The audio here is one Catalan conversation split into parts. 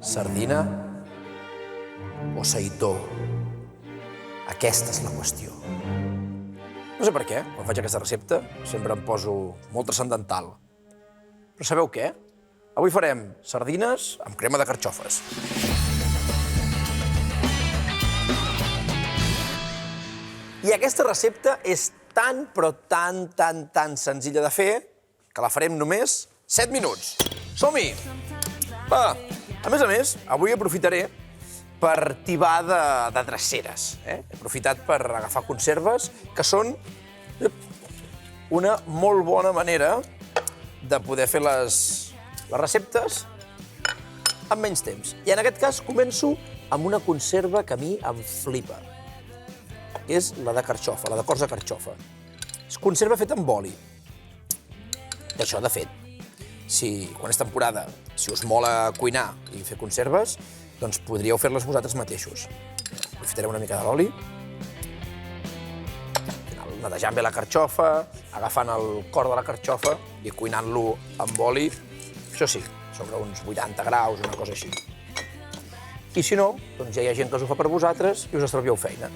Sardina o seitó? Aquesta és la qüestió. No sé per què, quan faig aquesta recepta, sempre em poso molt transcendental. Però sabeu què? Avui farem sardines amb crema de carxofes. I aquesta recepta és tan, però tan senzilla de fer que la farem només 7 minuts. Som-hi! Va! A més, avui aprofitaré per tibar de dreceres. He aprofitat per agafar conserves, que són una molt bona manera de poder fer les receptes amb menys temps. I en aquest cas començo amb una conserva que a mi em flipa. És la de carxofa, la de cors de carxofa. És conserva feta amb oli. D'això, de fet, quan és temporada, si us mola cuinar i fer conserves, doncs podríeu fer-les vosaltres mateixos. Aprofitareu una mica de l'oli, netejant bé la carxofa, agafant el cor de la carxofa i cuinant-lo amb oli, això sí, sobre uns 80 graus, una cosa així. I si no, doncs ja hi ha gent que us ho fa per vosaltres i us estalvieu feina.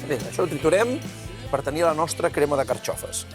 Bé, això ho triturem per tenir la nostra crema de carxofes.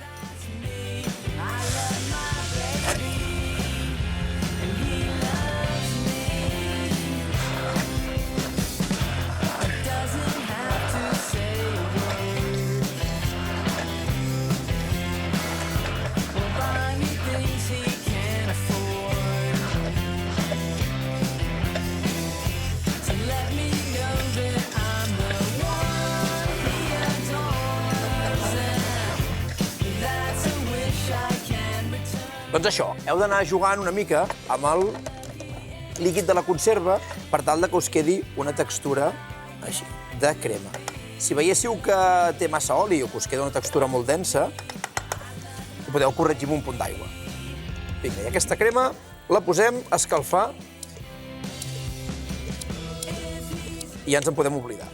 Doncs això, heu d'anar jugant una mica amb el líquid de la conserva per tal que us quedi una textura així, de crema. Si veiéssiu que té massa oli o que us queda una textura molt densa, ho podeu corregir amb un punt d'aigua. Vinga, i aquesta crema la posem a escalfar i ja ens en podem oblidar.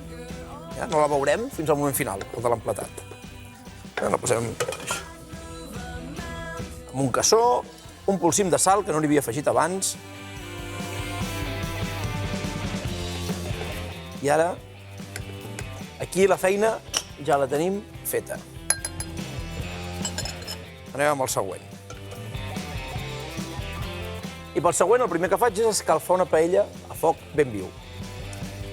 No la veurem fins al moment final, el de l'emplatat. La posem així. Amb un cassó, un polsim de sal, que no n'hi havia afegit abans. I ara, aquí la feina ja la tenim feta. Anem amb el següent. I pel següent, el primer que faig és escalfar una paella a foc ben viu.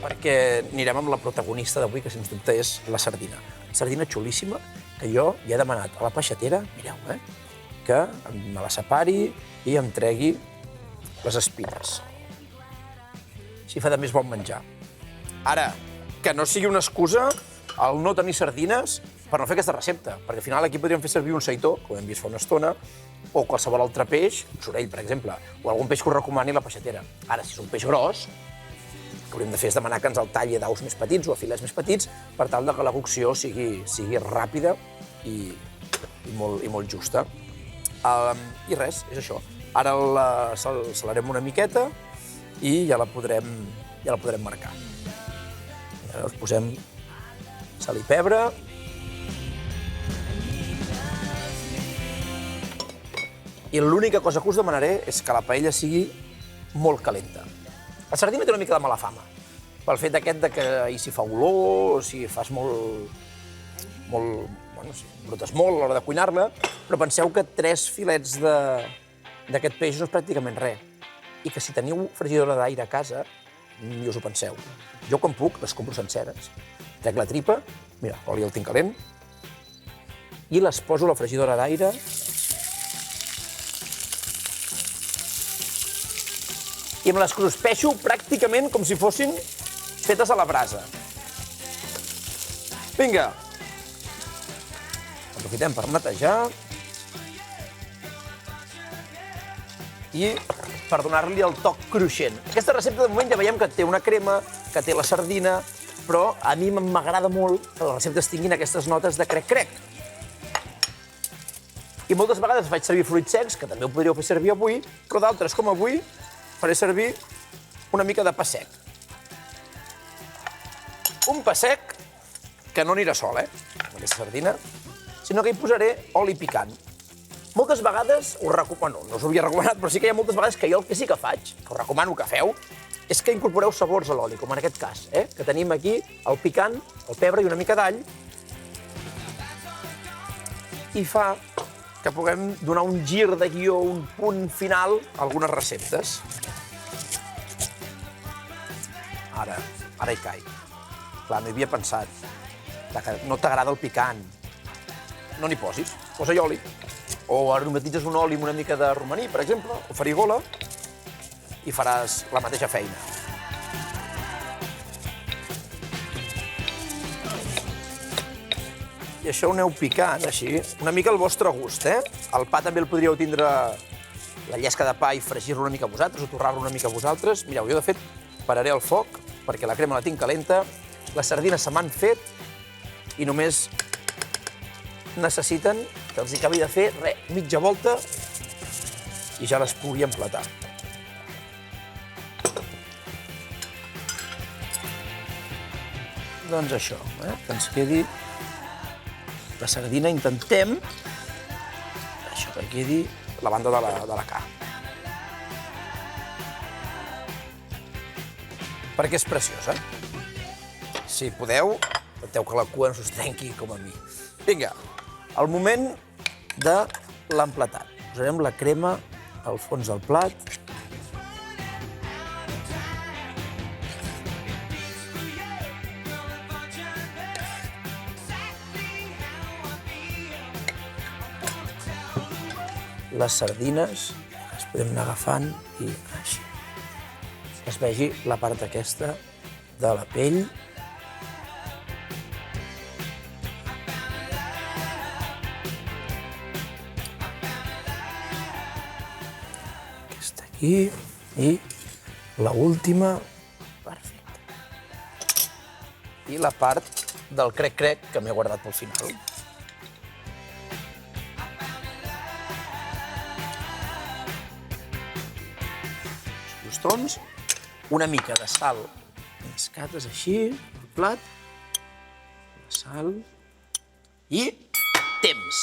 Perquè anirem amb la protagonista d'avui, que sens dubte és la sardina. Sardina xulíssima, que jo ja he demanat a la peixatera, mireu, que me la separi i em tregui les espines. Així fa de més bon menjar. Ara, que no sigui una excusa el no tenir sardines per no fer aquesta recepta, perquè al final aquí podríem fer servir un seitó, com hem vist fa una estona, o qualsevol altre peix, un sorell, per exemple, o algun peix que us recomani la peixatera. Ara, si és un peix gros, el que hauríem de fer és demanar que ens el talli a daus més petits o a filets més petits per tal que la cocció sigui ràpida i molt justa. I res, és això. Ara la salarem una miqueta i ja la podrem marcar. Ara us posem sal i pebre. I l'única cosa que us demanaré és que la paella sigui molt calenta. La sardina té una mica de mala fama, pel fet aquest que si fa olor, o si fas brutes molt a l'hora de cuinar-la, però penseu que 3 filets d'aquest peix no és pràcticament res. I que si teniu fregidora d'aire a casa, ni us ho penseu. Jo, quan puc, les compro senceres. Trec la tripa, mira, l'oli el tinc calent, i les poso a la fregidora d'aire. I me les cruspeixo pràcticament com si fossin fetes a la brasa. Vinga! Aprofitem per netejar i per donar-li el toc cruixent. Aquesta recepta, de moment, ja veiem que té una crema, que té la sardina, però a mi m'agrada molt que les receptes tinguin aquestes notes de crec-crec. I moltes vegades faig servir fruits secs, que també ho podríeu fer servir avui, però d'altres, com avui, faré servir una mica de pa sec. Un pa sec que no anirà sol, amb aquesta sardina, sinó que hi posaré oli picant. Moltes vegades us recomano, no us ho havia recomanat, però sí que hi ha moltes vegades que jo el que sí que faig, que us recomano que feu, és que incorporeu sabors a l'oli, com en aquest cas, que tenim aquí el picant, el pebre i una mica d'all, i fa que puguem donar un gir de guió, un punt final a algunes receptes. Ara hi caic. Clar, no hi havia pensat. Que no t'agrada el picant. No n'hi posis, posa-hi oli. O aromatitzes un oli amb una mica de romaní, per exemple, o farigola, i faràs la mateixa feina. I això ho aneu picant, així, una mica al vostre gust, El pa també el podríeu tindre la llesca de pa i fregir-lo una mica vosaltres, o torrar-lo una mica vosaltres. Mireu, jo, de fet, pararé el foc, perquè la crema la tinc calenta, les sardines se m'han fet, i només necessiten que els acabi de fer, mitja volta, i ja les pugui emplatar. Doncs això, que ens quedi la sardina, intentem això que quedi la banda de la carn. Perquè és preciosa. Si podeu, intenteu que la cua no us trenqui com a mi. Vinga, el moment de l'emplatat. Posarem la crema al fons del plat. Les sardines les podem anar agafant i així. Que es vegi la part aquesta de la pell. Aquesta aquí i l'última. Perfecte. I la part del crec-crec que m'he guardat pel final. Una mica de sal, escates així, al plat, la sal i temps.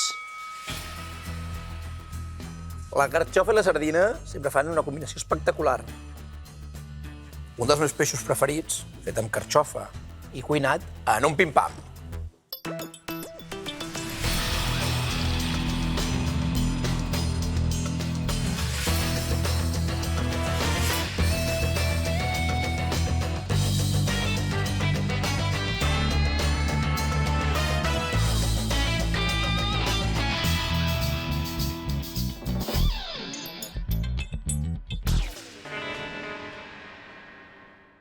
La carxofa i la sardina sempre fan una combinació espectacular. Un dels meus peixos preferits, fet amb carxofa i cuinat en un pim-pam.